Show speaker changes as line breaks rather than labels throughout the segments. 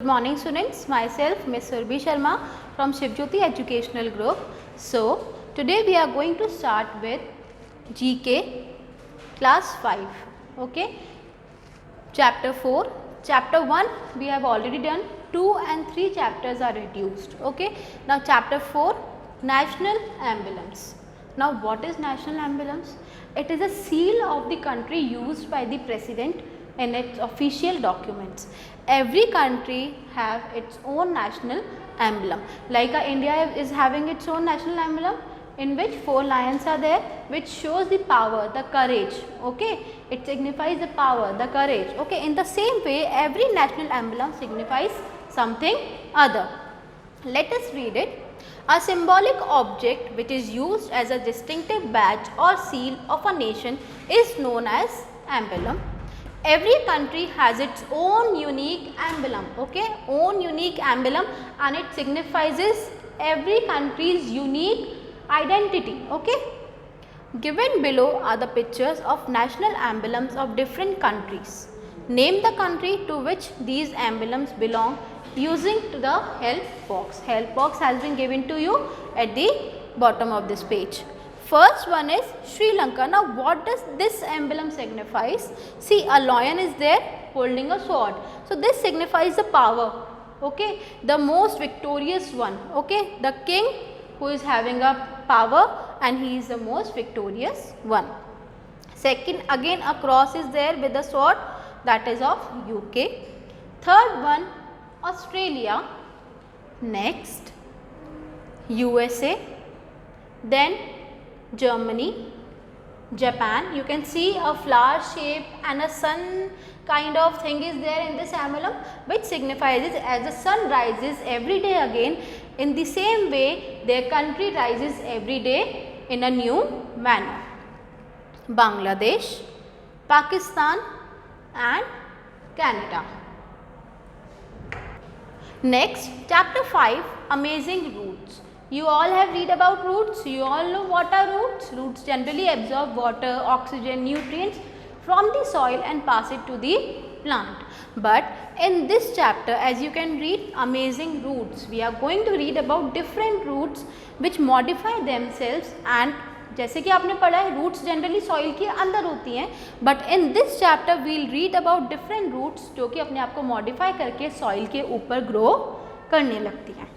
Good morning students, myself Ms. Surbhi Sharma from Shivjyoti Educational Group. So today we are going to start with GK class 5, okay, chapter 4. Chapter 1 we have already done, 2 and 3 chapters are reduced, okay. Now chapter 4, national emblems. Now what is national emblems? It is a seal of the country used by the president in its official documents. Every country have its own national emblem. Like India is having its own national emblem in which 4 lions are there, which shows the power, the courage, okay. It signifies the power, the courage, okay. In the same way, every national emblem signifies something other. Let us read it. A symbolic object which is used as a distinctive badge or seal of a nation is known as emblem. Every country has its own unique emblem, okay, own unique emblem, and it signifies every country's unique identity, okay. Given below are the pictures of national emblems of different countries. Name the country to which these emblems belong using to the help box. Help box has been given to you at the bottom of this page. First one is Sri Lanka. Now what does this emblem signifies? See, a lion is there holding a sword. So this signifies the power, okay, the most victorious one, okay, the king who is having a power and he is the most victorious one. Second, again a cross is there with the sword, that is of UK. Third one, Australia. Next, USA. Then Germany, Japan. You can see a flower shape and a sun kind of thing is there in this emblem, which signifies as the sun rises every day again, in the same way their country rises every day in a new manner. Bangladesh, Pakistan and Canada. Next, chapter 5, amazing roots. You all have read about roots. You all know what are roots. Roots generally absorb water, oxygen, nutrients from the soil and pass it to the plant. But in this chapter, as you can read, amazing roots, we are going to read about different roots which modify themselves. And जैसे कि आपने पढ़ा है, roots generally soil के अंदर होती हैं, but in this chapter we will read about different roots जो कि अपने आप को modify करके soil के ऊपर grow करने लगती हैं.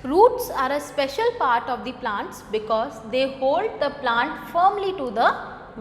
Roots are a special part of the plants because they hold the plant firmly to the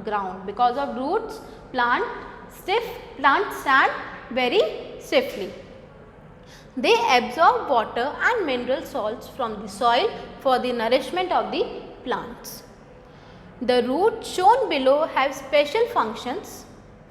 ground. Because of roots, plants stand very stiffly. They absorb water and mineral salts from the soil for the nourishment of the plants. The roots shown below have special functions.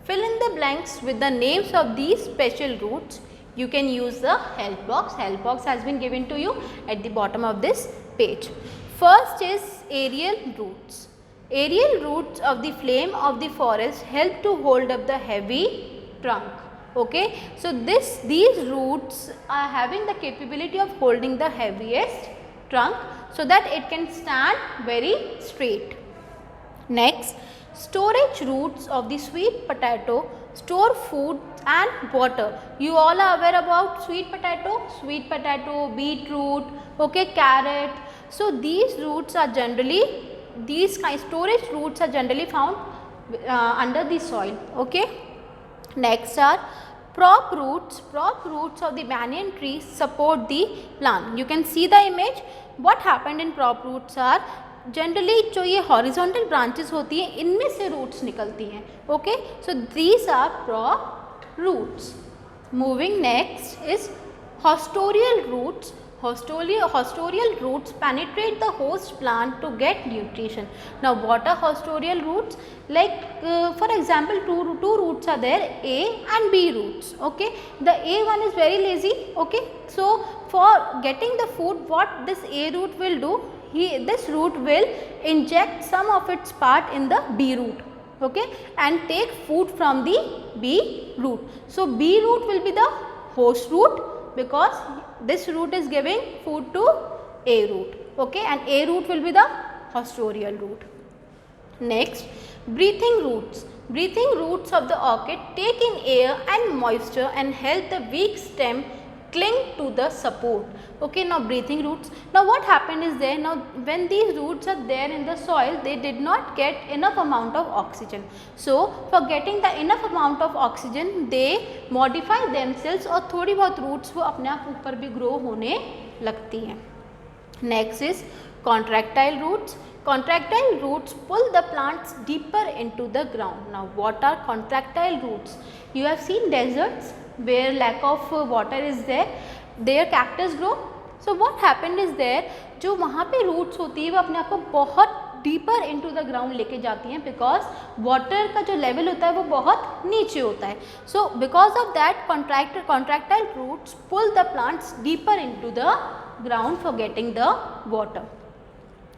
Fill in the blanks with the names of these special roots. You can use the help box. Help box has been given to you at the bottom of this page. First is aerial roots. Aerial roots of the flame of the forest help to hold up the heavy trunk. Okay, so these roots are having the capability of holding the heaviest trunk so that it can stand very straight. Next, storage roots of the sweet potato store food and water. You all are aware about sweet potato, beetroot, okay, carrot. So these roots are generally, storage roots are generally found under the soil, okay. Next are prop roots. Prop roots of the banyan tree support the plant. You can see the image. What happened in prop roots are, generally जो ये horizontal branches होती हैं इनमें से roots निकलती हैं, okay. So these are prop roots. Moving next is haustorial roots. Hostorial roots penetrate the host plant to get nutrition. Now what are hostorial roots? Like for example, two roots are there, A and B roots, okay. The A one is very lazy, okay. So for getting the food, what this A root will do, this root will inject some of its part in the B root, okay, and take food from the B root. So B root will be the host root because this root is giving food to A root, okay, and A root will be the hostorial root. Next, breathing roots. Breathing roots of the orchid take in air and moisture and help the weak stem cling to the support. Okay, now breathing roots. Now what happened is there, now when these roots are there in the soil, they did not get enough amount of oxygen. So for getting the enough amount of oxygen, they modify themselves और थोड़ी बहुत roots वो अपने आप ऊपर भी grow होने लगती हैं. Next is contractile roots. Contractile roots pull the plants deeper into the ground. Now what are contractile roots? You have seen deserts where lack of water is there cactus grow. So what happened is there, जो वहाँ पे roots होती है वो अपने आप को बहुत डीपर इनटू द ग्राउंड लेके जाती हैं, बिकॉज वाटर का जो लेवल होता है वो बहुत नीचे होता है. So because of that contractile roots pull the plants deeper into the ground for getting the water.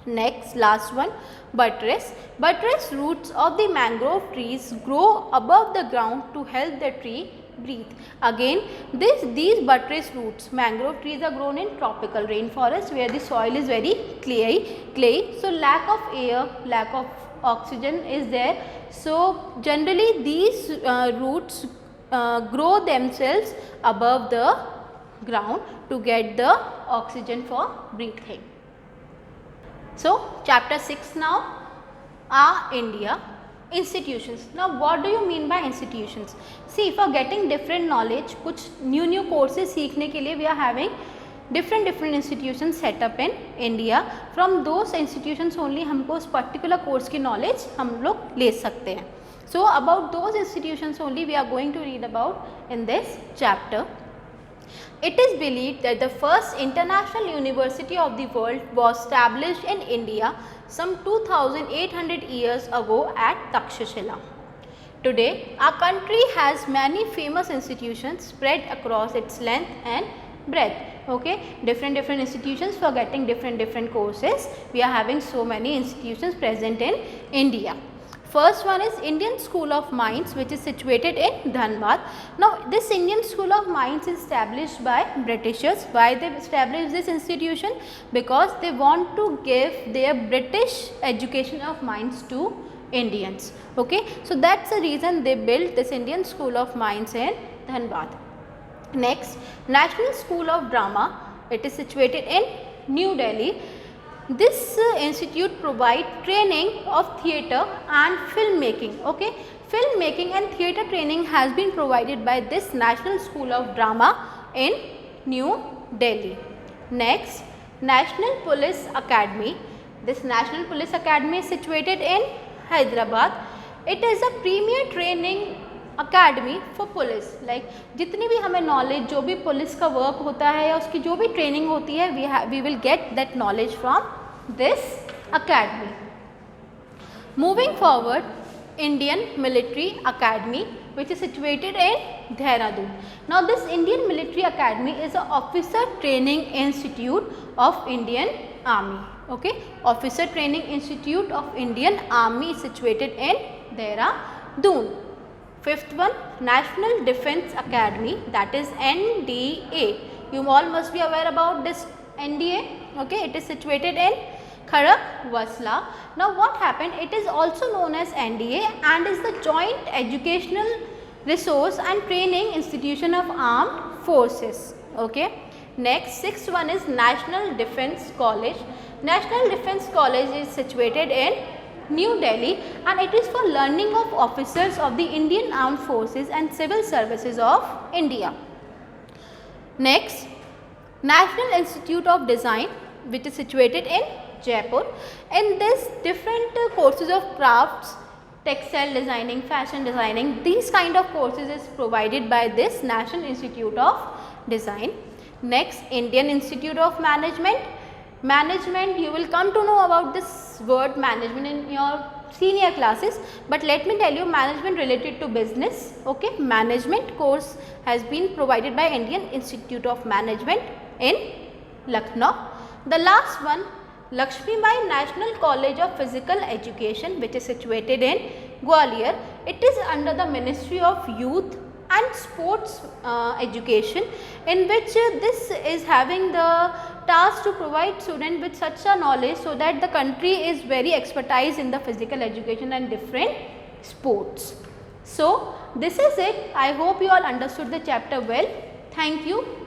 Next, last one, buttress. Buttress roots of the mangrove trees grow above the ground to help the tree breathe. Again, these buttress roots, mangrove trees are grown in tropical rainforest where the soil is very clay. So lack of air, lack of oxygen is there. So generally these roots grow themselves above the ground to get the oxygen for breathing. So chapter 6 now are India. Institutions. Now what do you mean by institutions? See, for getting different knowledge, कुछ new courses सीखने के लिए we are having different institutions set up in India. From those institutions only हमको उस particular course की knowledge हम लोग ले सकते हैं. So about those institutions only we are going to read about in this chapter. It is believed that the first international university of the world was established in India some 2800 years ago at Takshashila. Today, our country has many famous institutions spread across its length and breadth. Okay, different institutions for getting different courses. We are having so many institutions present in India. First one is Indian School of Mines, which is situated in Dhanbad. Now this Indian School of Mines is established by Britishers. Why they established this institution? Because they want to give their British education of mines to Indians. Okay, so that's the reason they built this Indian School of Mines in Dhanbad. Next, National School of Drama. It is situated in New Delhi. This institute provide training of theatre and filmmaking. Okay, filmmaking and theatre training has been provided by this National School of Drama in New Delhi. Next, National Police Academy. This National Police Academy is situated in Hyderabad. It is a premier training academy for police. Like जितनी भी हमें knowledge जो भी police का work होता है या उसकी जो भी ट्रेनिंग होती है we will get that knowledge from this academy. Moving forward, Indian Military Academy, which is situated in Dehradun. Now this Indian Military Academy is an officer training institute of Indian Army. Okay, Officer Training Institute of Indian Army is situated in Dehradun. Fifth one, National Defence Academy, that is NDA. You all must be aware about this NDA. Okay, it is situated in Khadakwasla. Now what happened, it is also known as NDA and is the Joint Educational Resource and Training Institution of Armed Forces. Okay. Next, sixth one is National Defence College. National Defence College is situated in New Delhi and it is for learning of officers of the Indian Armed Forces and Civil Services of India. Next, National Institute of Design, which is situated in Jaipur. In this, different courses of crafts, textile designing, fashion designing, these kind of courses is provided by this National Institute of Design. Next, Indian Institute of Management. Management, you will come to know about this word management in your senior classes, but let me tell you, management related to business. Okay, management course has been provided by Indian Institute of Management in Lucknow. The last one, Lakshmibai National College of Physical Education, which is situated in Gwalior. It is under the Ministry of Youth and Sports Education, in which this is having the task to provide students with such a knowledge so that the country is very expertise in the physical education and different sports. So, this is it. I hope you all understood the chapter well. Thank you.